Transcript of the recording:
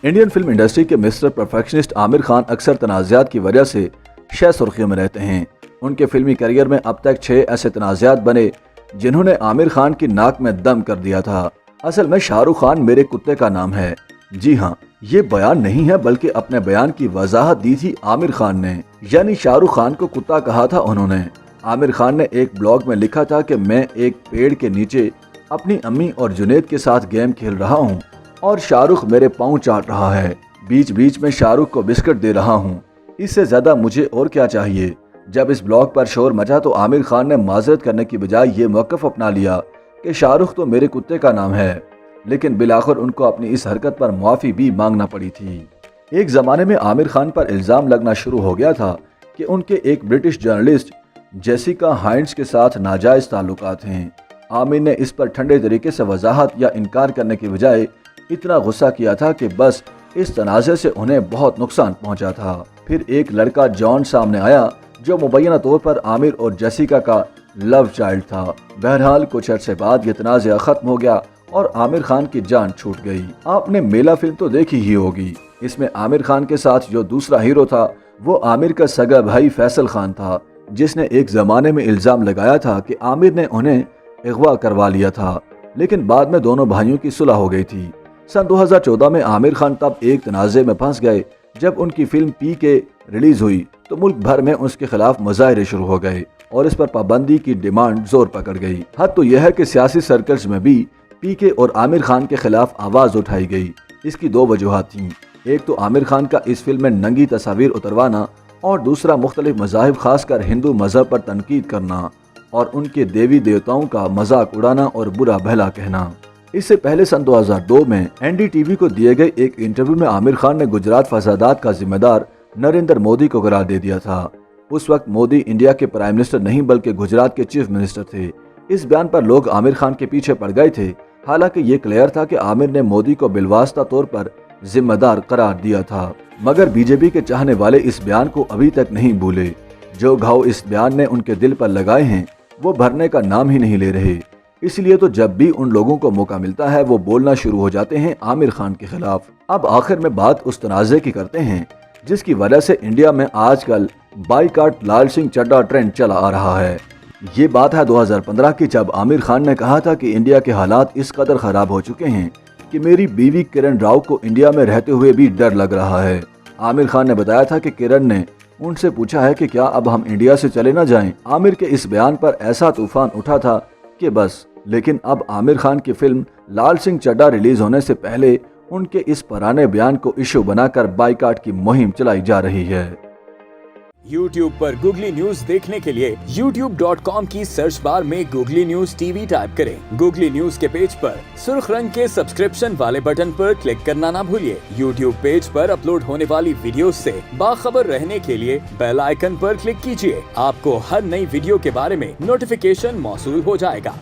Indian film industry के mister perfectionist Aamir Khan अक्सर तनाज़ात की वजह से शह सुर्खियों में रहते हैं। उनके फिल्मी करियर में अब तक 6 ऐसे तनाज़ात बने जिन्होंने आमिर खान की नाक में दम कर दिया था। असल में शाहरुख खान मेरे कुत्ते का नाम है। जी हाँ, ये बयान नहीं है बल्कि अपने बयान की वजाहत दी थी आमिर खान ने, यानी शाहरुख खान को कुत्ता कहा था उन्होंने। आमिर खान ने एक ब्लॉग में लिखा था कि मैं एक पेड़ के नीचे अपनी अम्मी और जुनैद के साथ गेम खेल रहा हूँ और शाहरुख मेरे पाँव चाट रहा है। बीच बीच में शाहरुख को बिस्किट दे रहा हूँ। इससे ज़्यादा मुझे और क्या चाहिए। जब इस ब्लॉग पर शोर मचा तो आमिर खान ने माजरत करने की बजाय ये मौक़िफ़ अपना लिया कि शाहरुख तो मेरे कुत्ते का नाम है, लेकिन बिलाखिर उनको अपनी इस हरकत पर माफ़ी भी मांगना पड़ी थी। एक ज़माने में आमिर खान पर इल्ज़ाम लगना शुरू हो गया था कि उनके एक ब्रिटिश जर्नलिस्ट जेसिका हाइंड्स के साथ नाजायज़ ताल्लुकात हैं। आमिर ने इस पर ठंडे तरीके से वजाहत या इनकार करने की बजाय इतना गुस्सा किया था कि बस इस तनाज़े से उन्हें बहुत नुकसान पहुंचा था। फिर एक लड़का जॉन सामने आया जो मुबैना तौर पर आमिर और जेसिका का लव चाइल्ड था। बहरहाल कुछ अरसे बाद ये तनाज़ा ख़त्म हो गया और आमिर खान की जान छूट गई। आपने मेला फिल्म तो देखी ही होगी। इसमें आमिर खान के साथ जो दूसरा हीरो था वो आमिर का सगा भाई फैसल खान था, जिसने एक ज़माने में इल्ज़ाम लगाया था कि आमिर ने उन्हें अगवा करवा लिया था, लेकिन बाद में दोनों भाइयों की सुलह हो गई थी। सन 2014 में आमिर खान तब एक तनाज़े में फंस गए जब उनकी फिल्म पीके रिलीज हुई तो मुल्क भर में उसके खिलाफ मुजाहरे शुरू हो गए और इस पर पाबंदी की डिमांड जोर पकड़ गई। हद तो यह है कि सियासी सर्कल्स में भी पीके और आमिर खान के खिलाफ आवाज़ उठाई गई। इसकी 2 वजूहात थीं। एक तो आमिर खान का इस फिल्म में नंगी तस्वीर उतरवाना और दूसरा मुख्तलिफ मज़ाहिब खासकर हिंदू मज़हब पर तनकीद करना और उनके देवी देवताओं का मजाक उड़ाना और बुरा भला कहना। इससे पहले सन 2002 में एनडीटीवी को दिए गए एक इंटरव्यू में आमिर खान ने गुजरात फसादात का जिम्मेदार नरेंद्र मोदी को करार दे दिया था। उस वक्त मोदी इंडिया के प्राइम मिनिस्टर नहीं बल्कि गुजरात के चीफ मिनिस्टर थे। इस बयान पर लोग आमिर खान के पीछे पड़ गए थे। हालांकि ये क्लियर था कि आमिर ने मोदी को बिलवास्ता तौर पर जिम्मेदार करार दिया था, मगर बीजेपी के चाहने वाले इस बयान को अभी तक नहीं भूले। जो घाव इस बयान ने उनके दिल पर लगाए हैं वो भरने का नाम ही नहीं ले रहे। इसलिए तो जब भी उन लोगों को मौका मिलता है वो बोलना शुरू हो जाते हैं आमिर खान के खिलाफ। अब आखिर में बात उस तनाज़े की करते हैं जिसकी वजह से इंडिया में आजकल बाइकाट लाल सिंह चड्ढा ट्रेंड चला आ रहा है। ये बात है 2015 की, जब आमिर खान ने कहा था कि इंडिया के हालात इस कदर ख़राब हो चुके हैं कि मेरी बीवी किरण राव को इंडिया में रहते हुए भी डर लग रहा है। आमिर खान ने बताया था कि किरण ने उनसे पूछा है कि क्या अब हम इंडिया से चले न जाएं। आमिर के इस बयान पर ऐसा तूफान उठा था कि बस। लेकिन अब आमिर खान की फिल्म लाल सिंह चड्ढा रिलीज होने से पहले उनके इस पुराने बयान को इशू बनाकर बाइकाट की मुहिम चलाई जा रही है। YouTube पर गूगली न्यूज देखने के लिए youtube.com की सर्च बार में गूगली न्यूज टीवी टाइप करें। गूगली न्यूज के पेज पर सुर्ख रंग के सब्सक्रिप्शन वाले बटन पर क्लिक करना ना भूलिए। YouTube पेज पर अपलोड होने वाली वीडियोस से बाखबर रहने के लिए बेल आइकन पर क्लिक कीजिए। आपको हर नई वीडियो के बारे में नोटिफिकेशन मौसूल हो जाएगा।